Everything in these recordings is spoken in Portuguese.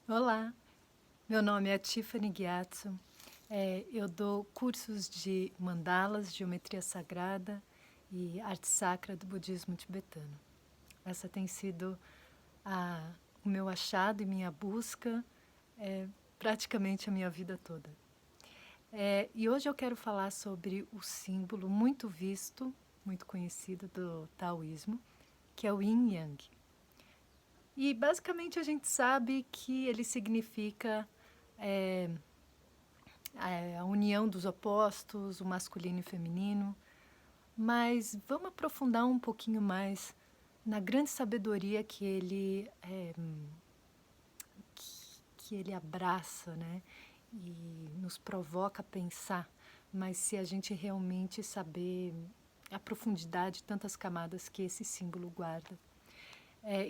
Olá, meu nome é Tiffany Gyatso. Eu dou cursos de mandalas, geometria sagrada e arte sacra do budismo tibetano. Essa tem sido o meu achado e minha busca praticamente a minha vida toda. E hoje eu quero falar sobre o símbolo muito visto, muito conhecido do taoísmo, que é o Yin Yang. E basicamente a gente sabe que ele significa a união dos opostos, o masculino e o feminino, mas vamos aprofundar um pouquinho mais na grande sabedoria que ele abraça, né? E nos provoca a pensar, mas se a gente realmente saber a profundidade, tantas camadas que esse símbolo guarda.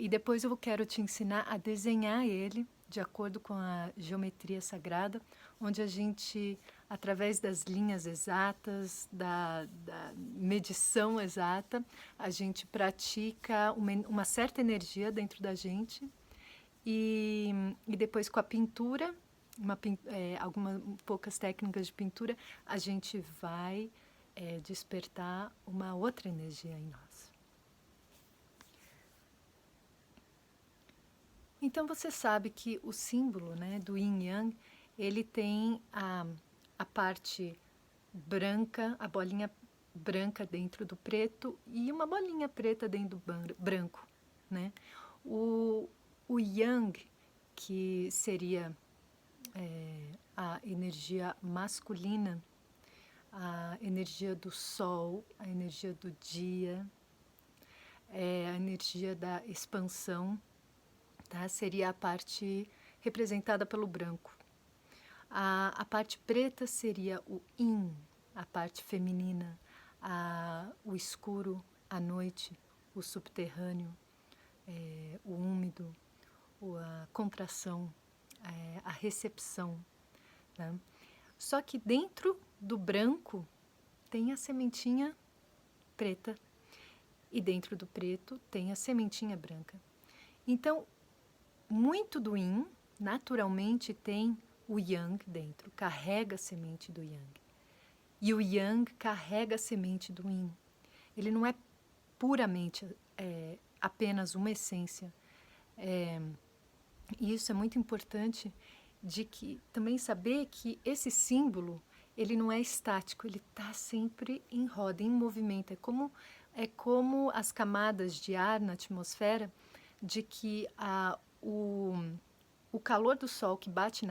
E depois eu quero te ensinar a desenhar ele de acordo com a geometria sagrada, onde a gente, através das linhas exatas, da medição exata, a gente pratica uma certa energia dentro da gente e depois com a pintura, algumas poucas técnicas de pintura, a gente vai despertar uma outra energia em nós. Então você sabe que o símbolo, né, do Yin Yang, ele tem a parte branca, a bolinha branca dentro do preto e uma bolinha preta dentro do branco, né? O Yang, que seria a energia masculina, a energia do sol, a energia do dia, a energia da expansão, tá? Seria a parte representada pelo branco. A parte preta seria o Yin, a parte feminina, o escuro, a noite, o subterrâneo, o úmido, a contração, a recepção. Tá? Só que dentro do branco tem a sementinha preta e dentro do preto tem a sementinha branca. Então, muito do Yin, naturalmente, tem o Yang dentro, carrega a semente do Yang. E o Yang carrega a semente do Yin. Ele não é puramente apenas uma essência. E isso é muito importante de que também saber que esse símbolo ele não é estático, ele está sempre em roda, em movimento. É como as camadas de ar na atmosfera, de que o calor do sol que bate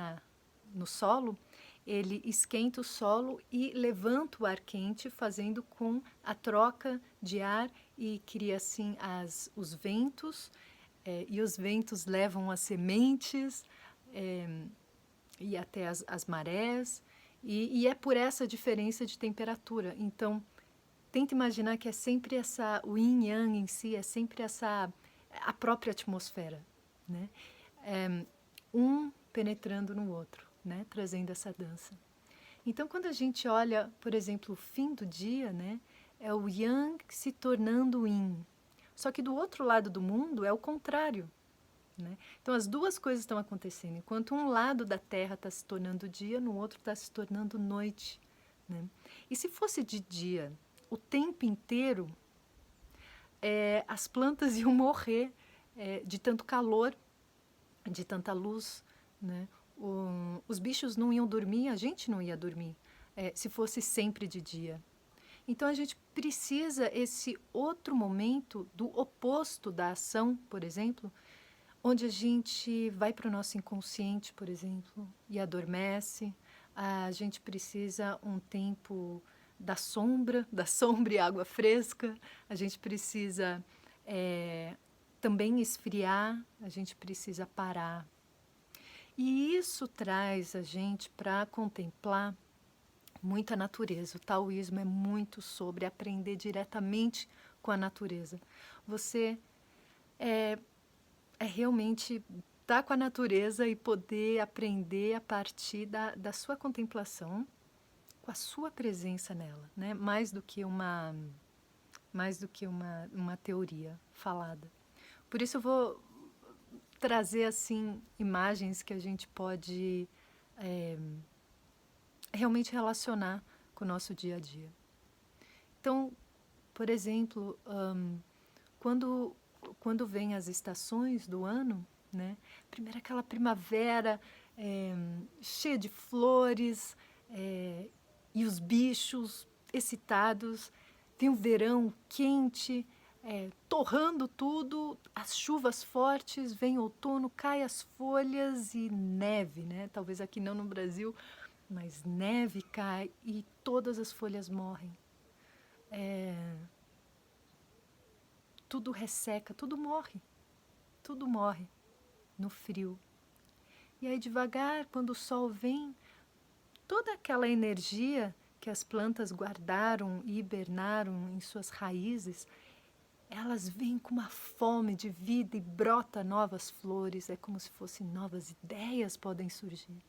no solo, ele esquenta o solo e levanta o ar quente, fazendo com a troca de ar e cria assim os ventos, e os ventos levam as sementes e até as marés, e é por essa diferença de temperatura. Então, tenta imaginar que é sempre o yin yang em si, é sempre a própria atmosfera, né? Um penetrando no outro, né? Trazendo essa dança. Então, quando a gente olha, por exemplo, o fim do dia, né? É o yang se tornando o yin. Só que do outro lado do mundo é o contrário, né? Então, as duas coisas estão acontecendo. Enquanto um lado da Terra está se tornando dia, no outro está se tornando noite, né? E se fosse de dia o tempo inteiro, as plantas iam morrer de tanto calor, de tanta luz, né? Os bichos não iam dormir, a gente não ia dormir, se fosse sempre de dia. Então a gente precisa esse outro momento do oposto da ação, por exemplo, onde a gente vai para o nosso inconsciente, por exemplo, e adormece. A gente precisa um tempo da sombra e água fresca. A gente precisa também esfriar, a gente precisa parar. E isso traz a gente para contemplar muito a natureza. O taoísmo é muito sobre aprender diretamente com a natureza. Você realmente estar com a natureza e poder aprender a partir da sua contemplação, com a sua presença nela, né? Mais do que uma teoria falada. Por isso eu vou trazer assim imagens que a gente pode realmente relacionar com o nosso dia a dia. Então, por exemplo, quando vem as estações do ano, né? Primeiro aquela primavera cheia de flores e os bichos excitados, vem o verão quente, torrando tudo, as chuvas fortes, vem outono, cai as folhas e neve, né? Talvez aqui não no Brasil, mas neve cai e todas as folhas morrem. Tudo resseca, tudo morre no frio. E aí devagar, quando o sol vem, toda aquela energia que as plantas guardaram e hibernaram em suas raízes, elas vêm com uma fome de vida e brota novas flores, é como se fossem novas ideias podem surgir.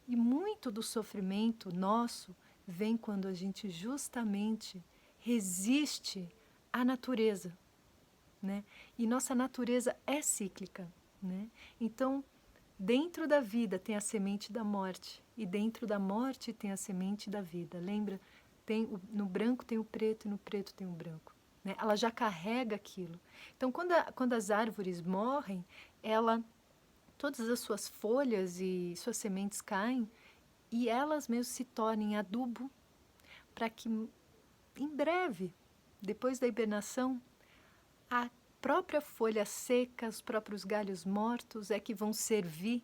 E muito do sofrimento nosso vem quando a gente justamente resiste à natureza, né? E nossa natureza é cíclica, né? Então, dentro da vida tem a semente da morte e dentro da morte tem a semente da vida. Lembra? No branco tem o preto e no preto tem o branco, né? Ela já carrega aquilo. Então, quando as árvores morrem, todas as suas folhas e suas sementes caem e elas mesmas se tornem adubo para que em breve, depois da hibernação, a própria folha seca, os próprios galhos mortos é que vão servir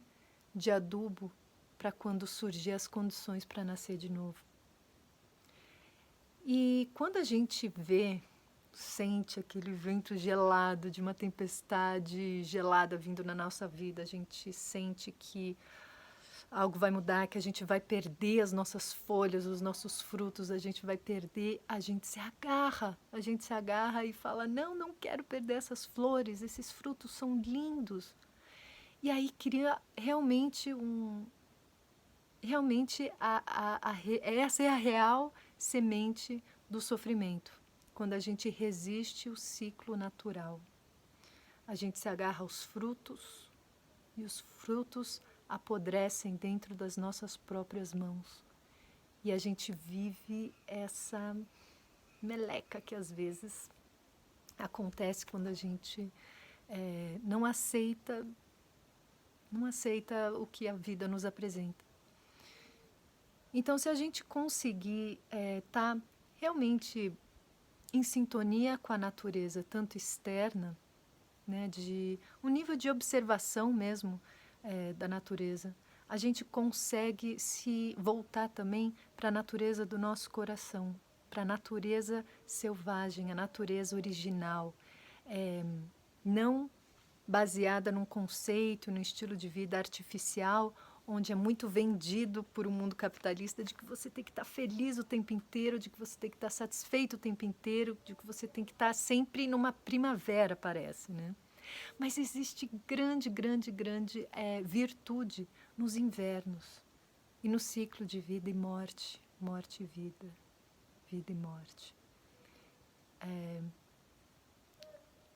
de adubo para quando surgir as condições para nascer de novo. E quando a gente sente aquele vento gelado de uma tempestade gelada vindo na nossa vida, a gente sente que algo vai mudar, que a gente vai perder as nossas folhas, os nossos frutos, a gente vai perder, a gente se agarra e fala, não quero perder essas flores, esses frutos são lindos. E aí cria realmente essa é a real semente do sofrimento, quando a gente resiste o ciclo natural. A gente se agarra aos frutos e os frutos apodrecem dentro das nossas próprias mãos. E a gente vive essa meleca que às vezes acontece quando a gente não aceita o que a vida nos apresenta. Então, se a gente conseguir estar realmente em sintonia com a natureza, tanto externa, né, um nível de observação mesmo da natureza, a gente consegue se voltar também para a natureza do nosso coração, para a natureza selvagem, a natureza original, não baseada num conceito, num estilo de vida artificial, onde é muito vendido por um mundo capitalista de que você tem que estar feliz o tempo inteiro, de que você tem que estar satisfeito o tempo inteiro, de que você tem que estar sempre numa primavera, parece, né? Mas existe grande virtude nos invernos e no ciclo de vida e morte, morte e vida, vida e morte.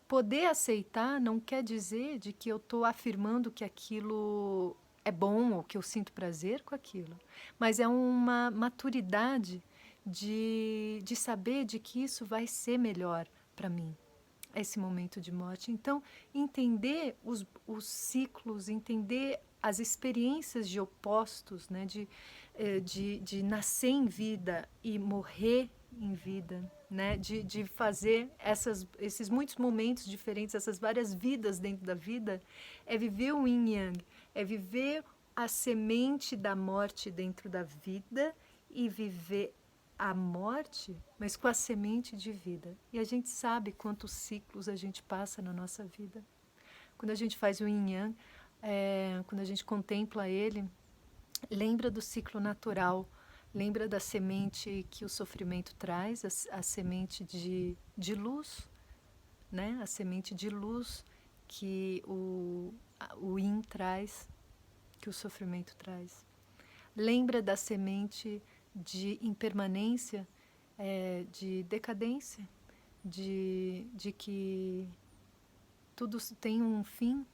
Poder aceitar não quer dizer de que eu estou afirmando que aquilo é bom ou que eu sinto prazer com aquilo, mas é uma maturidade de saber de que isso vai ser melhor para mim, esse momento de morte. Então, entender os ciclos, entender as experiências de opostos, né? De nascer em vida e morrer em vida, né? De fazer esses muitos momentos diferentes, essas várias vidas dentro da vida, é viver o yin yang, é viver a semente da morte dentro da vida e viver a morte, mas com a semente de vida. E a gente sabe quantos ciclos a gente passa na nossa vida. Quando a gente faz o yin yang, quando a gente contempla ele, lembra do ciclo natural, lembra da semente que o sofrimento traz, a semente de luz, né? A semente de luz que o yin traz, que o sofrimento traz. Lembra da semente de impermanência, de decadência, de que tudo tem um fim,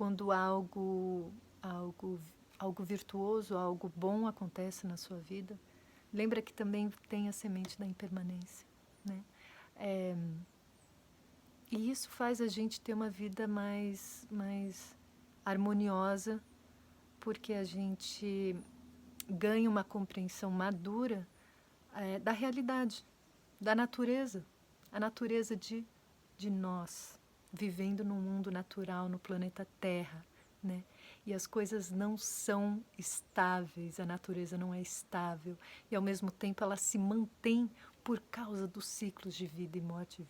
quando algo virtuoso, algo bom acontece na sua vida, lembra que também tem a semente da impermanência, né? E isso faz a gente ter uma vida mais harmoniosa, porque a gente ganha uma compreensão madura da realidade, da natureza, a natureza de nós, vivendo num mundo natural, no planeta Terra, né? E as coisas não são estáveis, a natureza não é estável, e ao mesmo tempo ela se mantém por causa dos ciclos de vida e morte,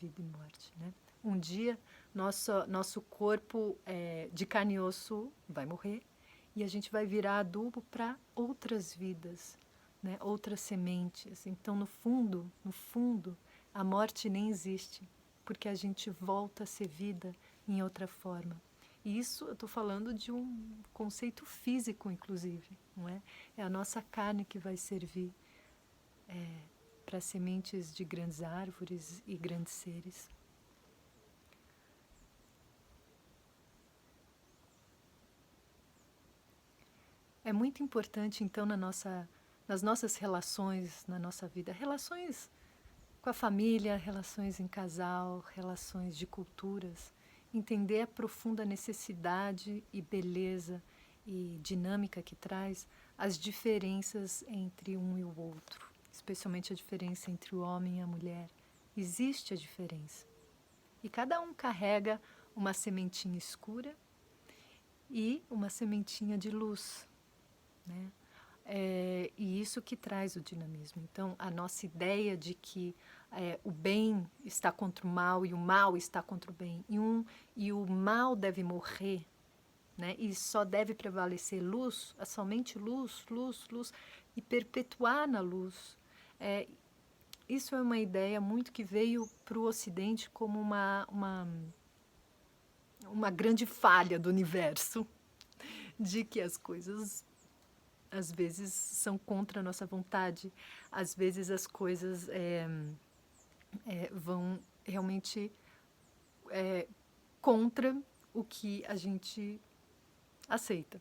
né? Um dia nosso corpo de carne e osso vai morrer e a gente vai virar adubo para outras vidas, né? Outras sementes. Então, no fundo, a morte nem existe, porque a gente volta a ser vida em outra forma. E isso eu estou falando de um conceito físico, inclusive, não é? É a nossa carne que vai servir para sementes de grandes árvores e grandes seres. É muito importante, então, nas nossas relações, na nossa vida, relações com a família, relações em casal, relações de culturas, entender a profunda necessidade e beleza e dinâmica que traz as diferenças entre um e o outro, especialmente a diferença entre o homem e a mulher. Existe a diferença. E cada um carrega uma sementinha escura e uma sementinha de luz, né? E isso que traz o dinamismo. Então, a nossa ideia de que o bem está contra o mal e o mal está contra o bem, e o mal deve morrer, né? E só deve prevalecer luz, somente luz, luz, luz, e perpetuar na luz. Isso é uma ideia muito que veio para o Ocidente como uma grande falha do universo, de que as coisas às vezes são contra a nossa vontade, às vezes as coisas vão realmente contra o que a gente aceita.